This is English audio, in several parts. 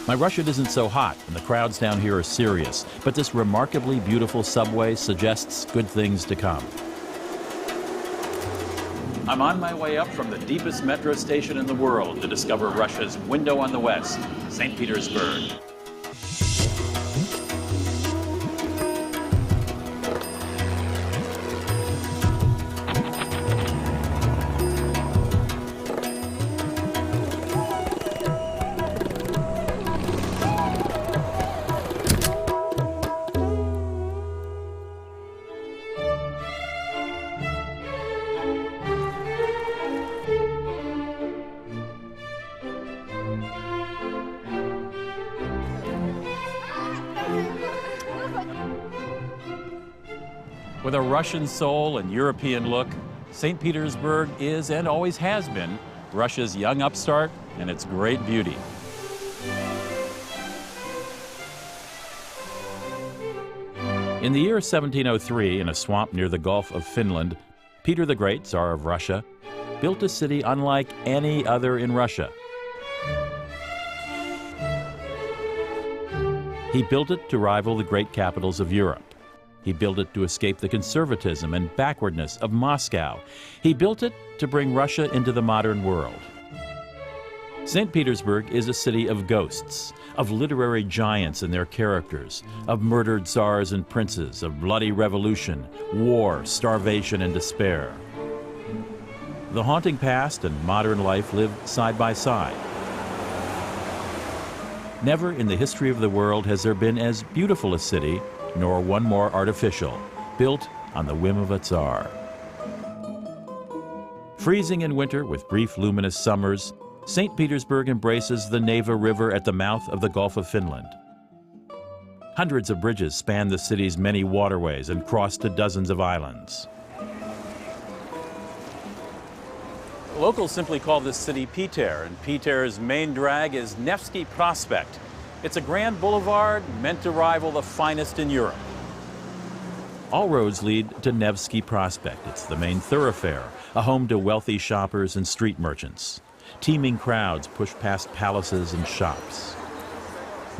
My Russia isn't so hot, and the crowds down here are serious, but this remarkably beautiful subway suggests good things to come. I'm on my way up from the deepest metro station in the world to discover Russia's window on the West, St. Petersburg. With a Russian soul and European look, St. Petersburg is and always has been Russia's young upstart and its great beauty. In the year 1703, in a swamp near the Gulf of Finland, Peter the Great, Tsar of Russia, built a city unlike any other in Russia. He built it to rival the great capitals of Europe. He built it to escape the conservatism and backwardness of Moscow. He built it to bring Russia into the modern world. St. Petersburg is a city of ghosts, of literary giants and their characters, of murdered tsars and princes, of bloody revolution, war, starvation, and despair. The haunting past and modern life live side by side. Never in the history of the world has there been as beautiful a city, nor one more artificial, built on the whim of a tsar. Freezing in winter with brief luminous summers, St. Petersburg embraces the Neva River at the mouth of the Gulf of Finland. Hundreds of bridges span the city's many waterways and cross to dozens of islands. Locals simply call this city Peter, and Peter's main drag is Nevsky Prospect. It's a grand boulevard meant to rival the finest in Europe. All roads lead to Nevsky Prospect. It's the main thoroughfare, a home to wealthy shoppers and street merchants. Teeming crowds push past palaces and shops.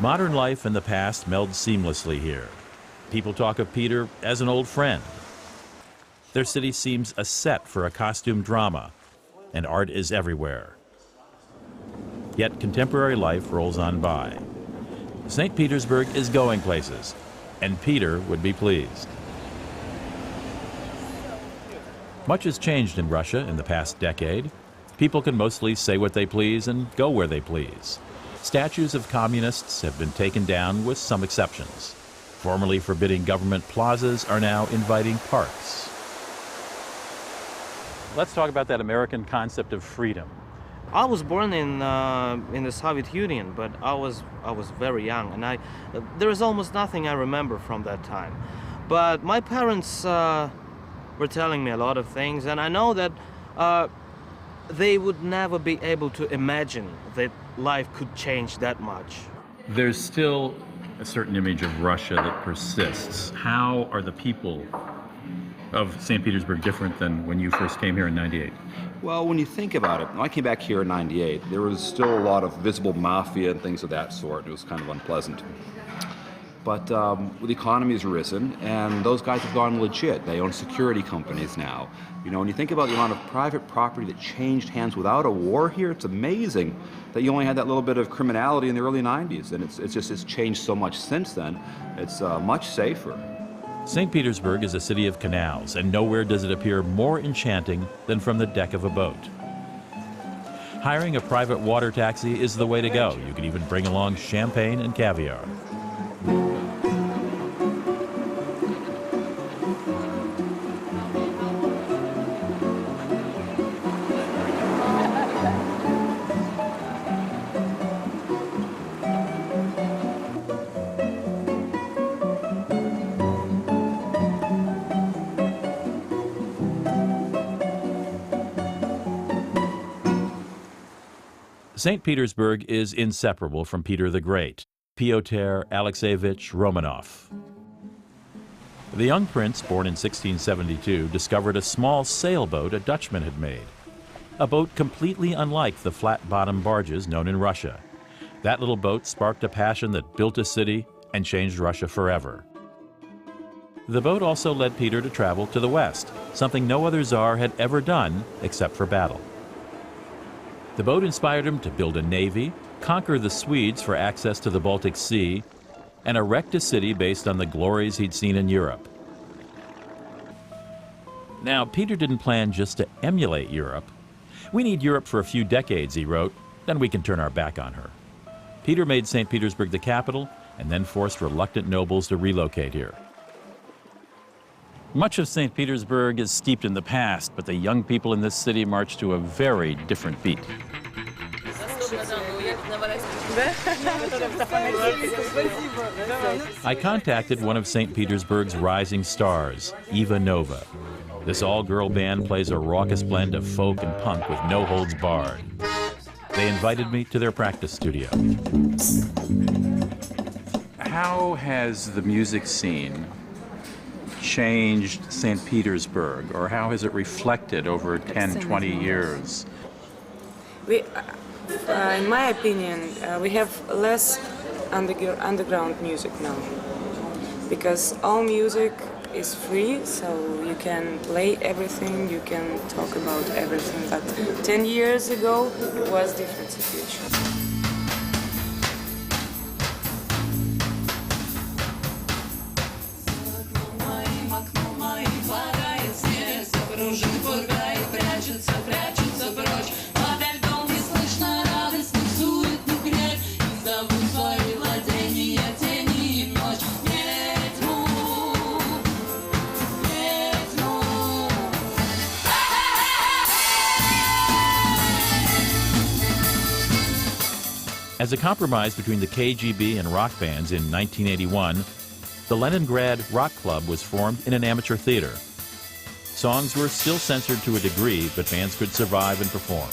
Modern life and the past meld seamlessly here. People talk of Peter as an old friend. Their city seems a set for a costume drama, and art is everywhere. Yet contemporary life rolls on by. St. Petersburg is going places, and Peter would be pleased. Much has changed in Russia in the past decade. People can mostly say what they please and go where they please. Statues of communists have been taken down with some exceptions. Formerly forbidding government plazas are now inviting parks. Let's talk about that American concept of freedom. I was born in the Soviet Union, but I was very young, and there is almost nothing I remember from that time. But my parents were telling me a lot of things, and I know that they would never be able to imagine that life could change that much. There's still a certain image of Russia that persists. How are the people of St. Petersburg different than when you first came here in '98? Well, when you think about it, when I came back here in '98, there was still a lot of visible mafia and things of that sort. It was kind of unpleasant. But the economy has risen, and those guys have gone legit. They own security companies now. You know, when you think about the amount of private property that changed hands without a war here, it's amazing that you only had that little bit of criminality in the early '90s, and it's changed so much since then. It's much safer. St. Petersburg is a city of canals, and nowhere does it appear more enchanting than from the deck of a boat. Hiring a private water taxi is the way to go. You can even bring along champagne and caviar. St. Petersburg is inseparable from Peter the Great, Pyotr Alexeyevich Romanov. The young prince, born in 1672, discovered a small sailboat a Dutchman had made, a boat completely unlike the flat-bottomed barges known in Russia. That little boat sparked a passion that built a city and changed Russia forever. The boat also led Peter to travel to the west, something no other Tsar had ever done except for battle. The boat inspired him to build a navy, conquer the Swedes for access to the Baltic Sea, and erect a city based on the glories he'd seen in Europe. Now, Peter didn't plan just to emulate Europe. "We need Europe for a few decades," he wrote, "then we can turn our back on her." Peter made St. Petersburg the capital and then forced reluctant nobles to relocate here. Much of St. Petersburg is steeped in the past, but the young people in this city march to a very different beat. I contacted one of St. Petersburg's rising stars, Eva Nova. This all-girl band plays a raucous blend of folk and punk with no holds barred. They invited me to their practice studio. How has the music scene changed St. Petersburg, or how has it reflected over 10, 20 years? In my opinion, we have less underground music now, because all music is free, so you can play everything, you can talk about everything. But 10 years ago, it was a different situation. As a compromise between the KGB and rock bands in 1981, the Leningrad Rock Club was formed in an amateur theater. Songs were still censored to a degree, but bands could survive and perform.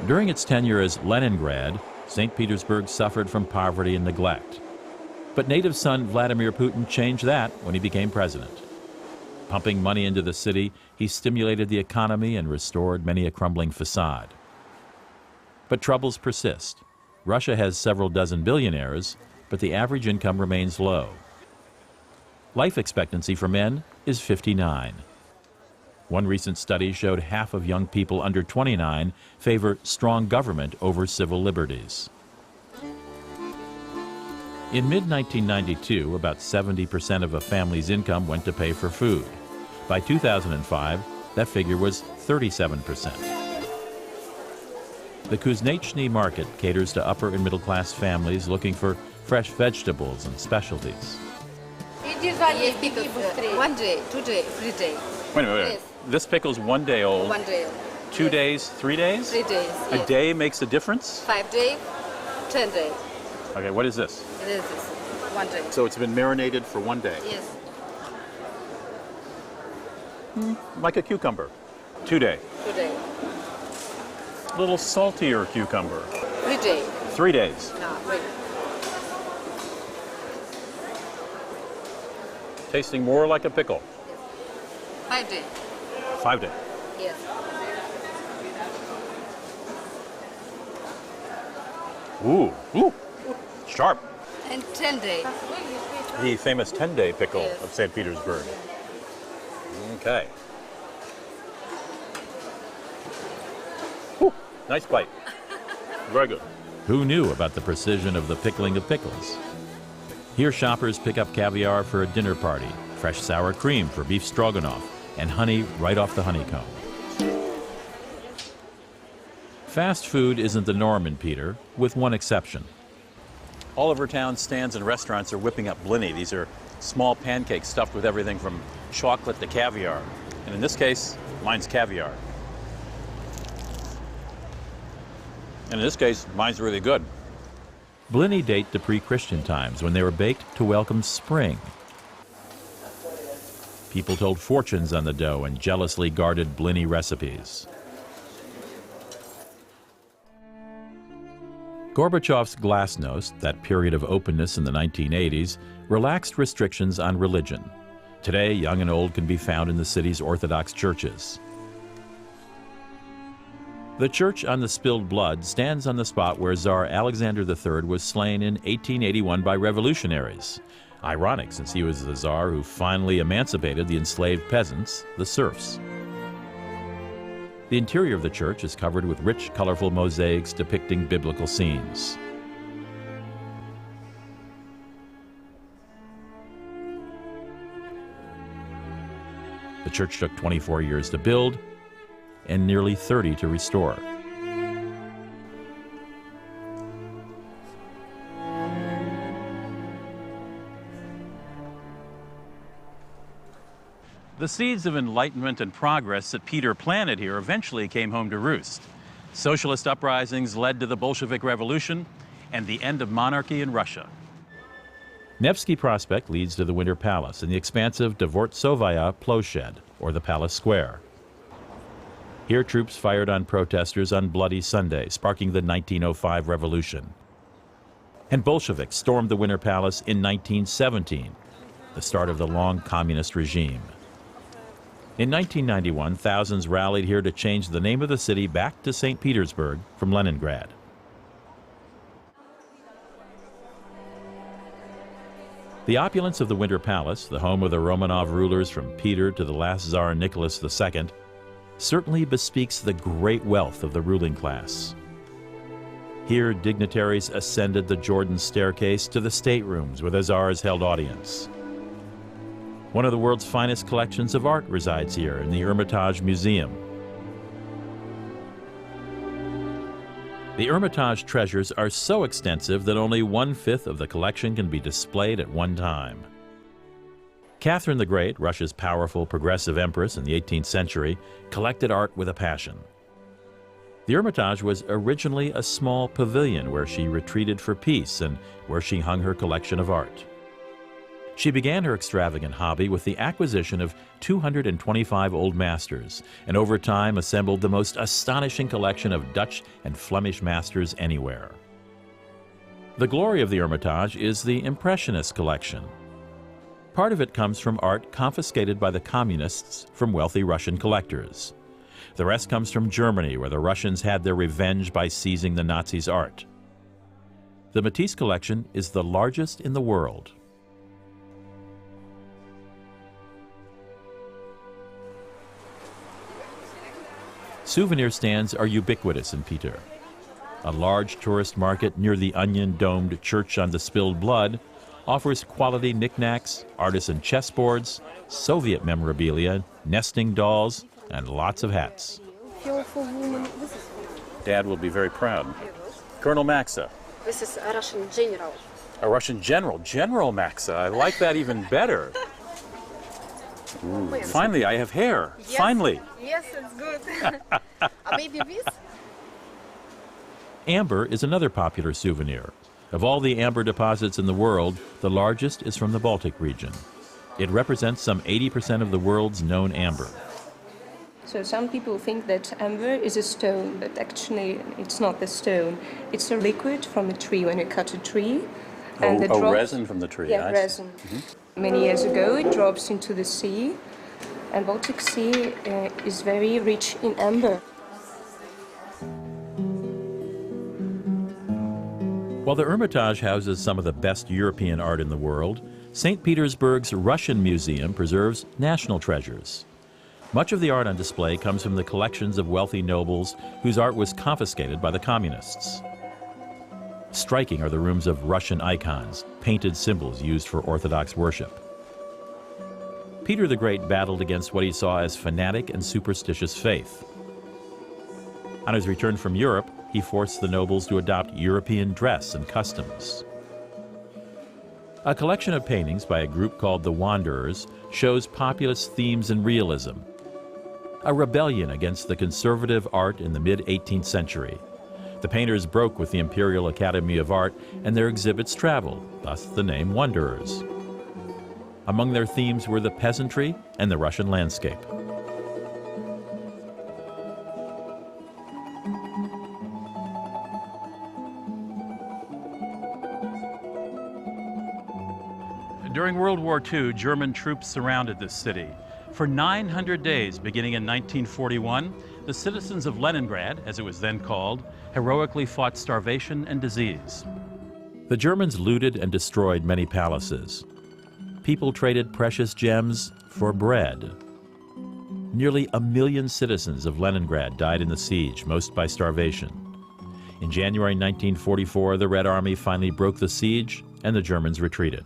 During its tenure as Leningrad, St. Petersburg suffered from poverty and neglect. But native son Vladimir Putin changed that when he became president. Pumping money into the city, he stimulated the economy and restored many a crumbling facade. But troubles persist. Russia has several dozen billionaires, but the average income remains low. Life expectancy for men is 59. One recent study showed half of young people under 29 favor strong government over civil liberties. In mid-1992, about 70% of a family's income went to pay for food. By 2005, that figure was 37%. The Kuznechny market caters to upper and middle-class families looking for fresh vegetables and specialties. One day, 2 days, 3 days. Wait a minute. Yes. This pickle's 1 day old. 1 day. 2 days, 3 days? 3 days. A Yes. day makes a difference? 5 days, 10 days. Okay, what is this? It is 1 day. So it's been marinated for 1 day. Yes. Like a cucumber. 2 day. 2 days. A little saltier cucumber. 3 days. 3 days. No, wait. Tasting more like a pickle. 5 days. 5 day. Yes. Ooh, ooh, sharp. And 10 days. The famous 10-day pickle Yes. of St. Petersburg. Okay. Ooh, nice bite. Very good. Who knew about the precision of the pickling of pickles? Here shoppers pick up caviar for a dinner party, fresh sour cream for beef stroganoff, and honey right off the honeycomb. Fast food isn't the norm in Peter, with one exception. All over town, stands and restaurants are whipping up blini. These are small pancakes stuffed with everything from chocolate to caviar. And in this case, mine's caviar. And in this case, mine's really good. Blini date to pre-Christian times when they were baked to welcome spring. People told fortunes on the dough and jealously guarded blini recipes. Gorbachev's glasnost, that period of openness in the 1980s, relaxed restrictions on religion. Today, young and old can be found in the city's Orthodox churches. The church on the spilled blood stands on the spot where Tsar Alexander III was slain in 1881 by revolutionaries. Ironic, since he was the Tsar who finally emancipated the enslaved peasants, the serfs. The interior of the church is covered with rich, colorful mosaics depicting biblical scenes. The church took 24 years to build and nearly 30 to restore. The seeds of enlightenment and progress that Peter planted here eventually came home to roost. Socialist uprisings led to the Bolshevik Revolution and the end of monarchy in Russia. Nevsky Prospect leads to the Winter Palace and the expansive Dvortsovaya Ploshed, or the Palace Square. Here troops fired on protesters on Bloody Sunday, sparking the 1905 revolution. And Bolsheviks stormed the Winter Palace in 1917, the start of the long communist regime. In 1991, thousands rallied here to change the name of the city back to St. Petersburg from Leningrad. The opulence of the Winter Palace, the home of the Romanov rulers from Peter to the last Tsar Nicholas II, certainly bespeaks the great wealth of the ruling class. Here, dignitaries ascended the Jordan staircase to the staterooms where the Tsars held audience. One of the world's finest collections of art resides here in the Hermitage Museum. The Hermitage treasures are so extensive that only 1/5 of the collection can be displayed at one time. Catherine the Great, Russia's powerful progressive empress in the 18th century, collected art with a passion. The Hermitage was originally a small pavilion where she retreated for peace and where she hung her collection of art. She began her extravagant hobby with the acquisition of 225 old masters, and over time assembled the most astonishing collection of Dutch and Flemish masters anywhere. The glory of the Hermitage is the Impressionist collection. Part of it comes from art confiscated by the communists from wealthy Russian collectors. The rest comes from Germany, where the Russians had their revenge by seizing the Nazis' art. The Matisse collection is the largest in the world. Souvenir stands are ubiquitous in Peter. A large tourist market near the onion-domed church on the spilled blood offers quality knickknacks, artisan chessboards, Soviet memorabilia, nesting dolls, and lots of hats. Dad will be very proud. Colonel Maxa. This is a Russian general. A Russian general. General Maxa. I like that even better. Ooh, finally, I have hair. Yes. Finally. Yes, it's good. Maybe this? Amber is another popular souvenir. Of all the amber deposits in the world, the largest is from the Baltic region. It represents some 80% of the world's known amber. So some people think that amber is a stone, but actually it's not the stone. It's a liquid from a tree when you cut a tree. And the drops, resin from the tree. Yeah, resin. Many years ago it drops into the sea, and Baltic Sea is very rich in amber. While the Hermitage houses some of the best European art in the world, St. Petersburg's Russian Museum preserves national treasures. Much of the art on display comes from the collections of wealthy nobles whose art was confiscated by the communists. Striking are the rooms of Russian icons, painted symbols used for Orthodox worship. Peter the Great battled against what he saw as fanatic and superstitious faith. On his return from Europe, he forced the nobles to adopt European dress and customs. A collection of paintings by a group called the Wanderers shows populist themes and realism, a rebellion against the conservative art in the mid-18th century. The painters broke with the Imperial Academy of Art, and their exhibits traveled, thus the name Wanderers. Among their themes were the peasantry and the Russian landscape. During World War II, German troops surrounded this city. For 900 days, beginning in 1941, the citizens of Leningrad, as it was then called, heroically fought starvation and disease. The Germans looted and destroyed many palaces. People traded precious gems for bread. Nearly 1 million citizens of Leningrad died in the siege, most by starvation. In January 1944, the Red Army finally broke the siege and the Germans retreated.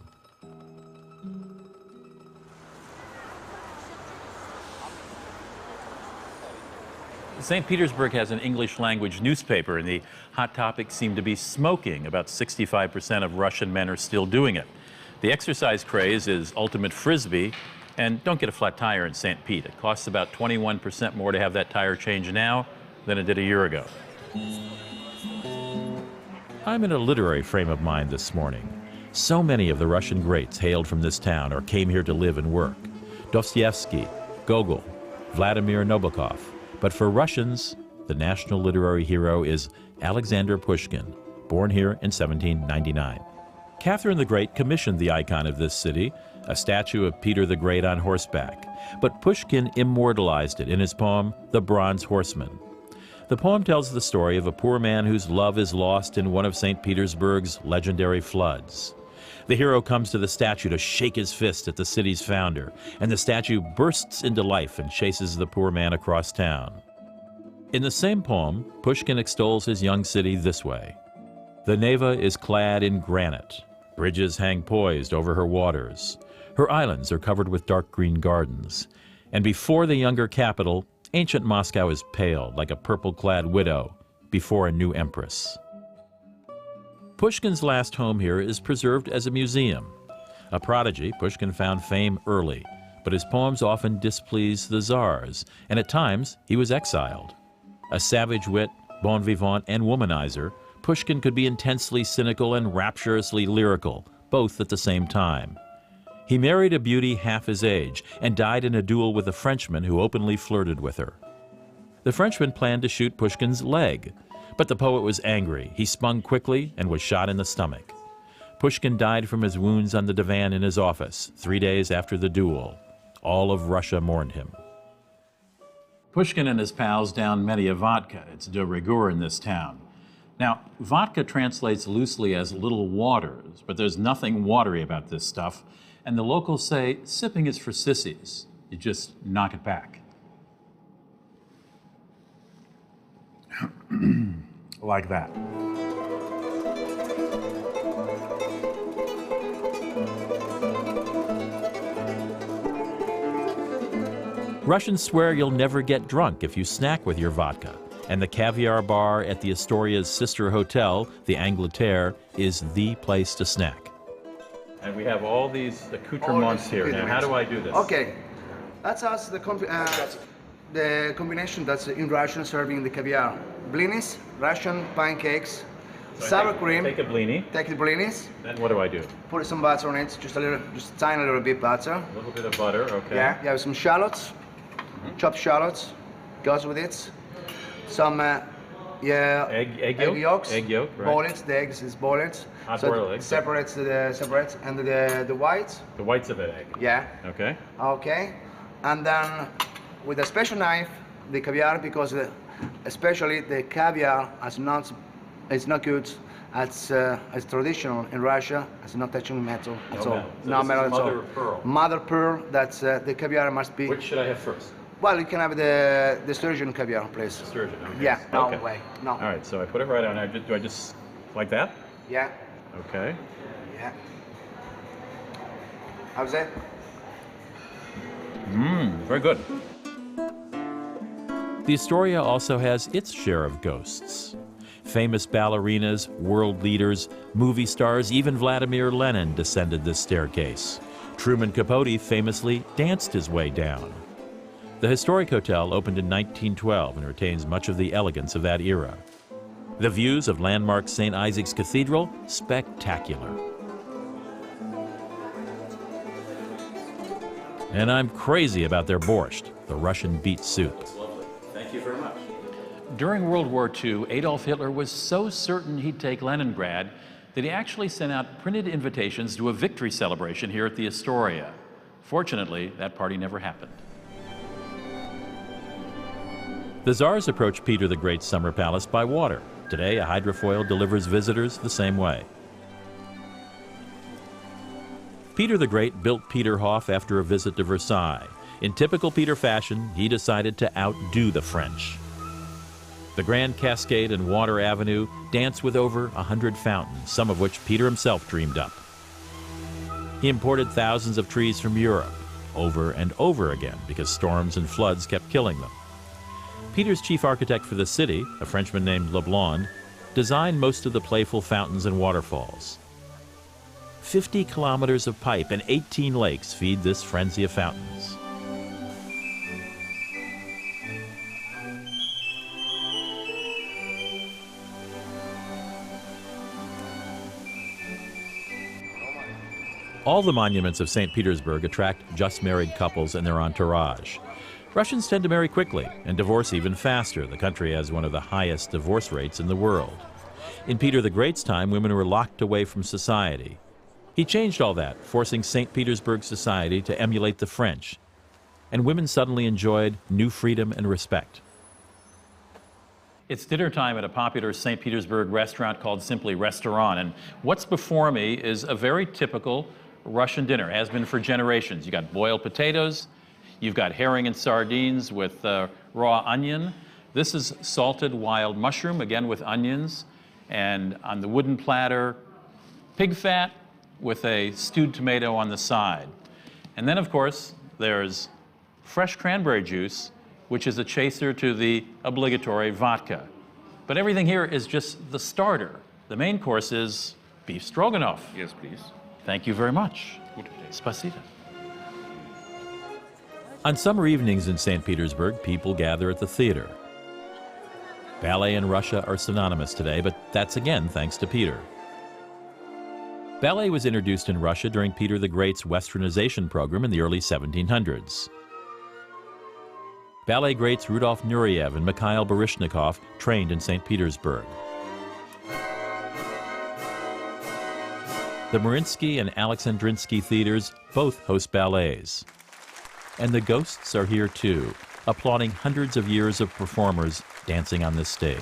St. Petersburg has an English-language newspaper, and the hot topic seemed to be smoking. About 65% of Russian men are still doing it. The exercise craze is ultimate frisbee, and don't get a flat tire in St. Pete. It costs about 21% more to have that tire changed now than it did a year ago. I'm in a literary frame of mind this morning. So many of the Russian greats hailed from this town or came here to live and work. Dostoevsky, Gogol, Vladimir Nabokov. But for Russians, the national literary hero is Alexander Pushkin, born here in 1799. Catherine the Great commissioned the icon of this city, a statue of Peter the Great on horseback. But Pushkin immortalized it in his poem, The Bronze Horseman. The poem tells the story of a poor man whose love is lost in one of St. Petersburg's legendary floods. The hero comes to the statue to shake his fist at the city's founder, and the statue bursts into life and chases the poor man across town. In the same poem, Pushkin extols his young city this way. The Neva is clad in granite. Bridges hang poised over her waters. Her islands are covered with dark green gardens. And before the younger capital, ancient Moscow is pale like a purple-clad widow before a new empress. Pushkin's last home here is preserved as a museum. A prodigy, Pushkin found fame early, but his poems often displeased the czars, and at times he was exiled. A savage wit, bon vivant, and womanizer, Pushkin could be intensely cynical and rapturously lyrical, both at the same time. He married a beauty half his age and died in a duel with a Frenchman who openly flirted with her. The Frenchman planned to shoot Pushkin's leg, but the poet was angry. He spun quickly and was shot in the stomach. Pushkin died from his wounds on the divan in his office 3 days after the duel. All of Russia mourned him. Pushkin and his pals downed many a vodka. It's de rigueur in this town. Now, vodka translates loosely as little waters, but there's nothing watery about this stuff, and the locals say sipping is for sissies. You just knock it back. Like that. Russians swear you'll never get drunk if you snack with your vodka, and the caviar bar at the Astoria's sister hotel, the Angleterre, is the place to snack. And we have all these accoutrements here. Now, how do I do this? Okay, that's us, the combination that's in Russian serving the caviar. Blinis, Russian pancakes, So sour cream. Take a blini. Take the blinis. Then what do I do? Put some butter on it, just a tiny little bit butter. A little bit of butter, okay. Yeah, you have some shallots, chopped shallots, goes with it. Some Egg yolk? Egg yolk, right. Boil it, the eggs is boiled. Hot so boiled eggs. separates and the whites. The whites of an egg. Yeah. Okay. Okay, and then with a special knife, the caviar, because especially the caviar is not good as traditional in Russia. It's not touching metal at all. No metal. So metal at all. mother of pearl. Mother of pearl. That's the caviar must be. Which should I have first? Well, you can have the sturgeon caviar, please. Sturgeon. Okay. Yeah. No Okay. way. No. All right. So I put it right on. Do I just like that? Yeah. Okay. Yeah. How's that? Very good. The Astoria also has its share of ghosts. Famous ballerinas, world leaders, movie stars, even Vladimir Lenin descended this staircase. Truman Capote famously danced his way down. The historic hotel opened in 1912 and retains much of the elegance of that era. The views of landmark St. Isaac's Cathedral, spectacular. And I'm crazy about their borscht, the Russian beet soup. Thank you very much. During World War II, Adolf Hitler was so certain he'd take Leningrad that he actually sent out printed invitations to a victory celebration here at the Astoria. Fortunately, that party never happened. The Tsars approached Peter the Great's summer palace by water. Today, a hydrofoil delivers visitors the same way. Peter the Great built Peterhof after a visit to Versailles. In typical Peter fashion, he decided to outdo the French. The Grand Cascade and Water Avenue dance with over 100 fountains, some of which Peter himself dreamed up. He imported thousands of trees from Europe, over and over again, because storms and floods kept killing them. Peter's chief architect for the city, a Frenchman named Leblond, designed most of the playful fountains and waterfalls. 50 kilometers of pipe and 18 lakes feed this frenzy of fountains. All the monuments of St. Petersburg attract just married couples and their entourage. Russians tend to marry quickly and divorce even faster. The country has one of the highest divorce rates in the world. In Peter the Great's time, women were locked away from society. He changed all that, forcing St. Petersburg society to emulate the French. And women suddenly enjoyed new freedom and respect. It's dinner time at a popular St. Petersburg restaurant called simply Restaurant. And what's before me is a very typical Russian dinner. It has been for generations. You got boiled potatoes, you've got herring and sardines with raw onion. This is salted wild mushroom, again with onions. And on the wooden platter, pig fat with a stewed tomato on the side. And then, of course, there's fresh cranberry juice, which is a chaser to the obligatory vodka. But everything here is just the starter. The main course is beef stroganoff. Yes, please. Thank you very much. Spasibo. On summer evenings in St. Petersburg, people gather at the theater. Ballet and Russia are synonymous today, but that's again thanks to Peter. Ballet was introduced in Russia during Peter the Great's westernization program in the early 1700s. Ballet greats Rudolf Nureyev and Mikhail Baryshnikov trained in St. Petersburg. The Mariinsky and Alexandrinsky theaters both host ballets. And the ghosts are here too, applauding hundreds of years of performers dancing on this stage.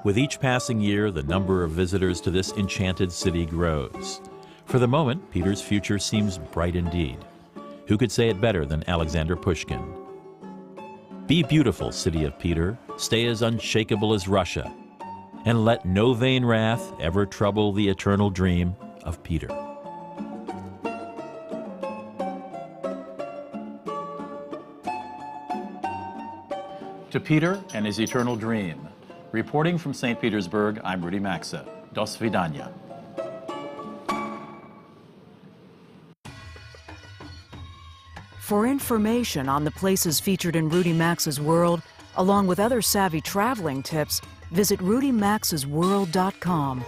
With each passing year, the number of visitors to this enchanted city grows. For the moment, Peter's future seems bright indeed. Who could say it better than Alexander Pushkin? Be beautiful, city of Peter, stay as unshakable as Russia, and let no vain wrath ever trouble the eternal dream of Peter. To Peter and his eternal dream. Reporting from St. Petersburg, I'm Rudy Maxa. Do svidaniya. For information on the places featured in Rudy Maxa's World, along with other savvy traveling tips, visit rudymaxasworld.com.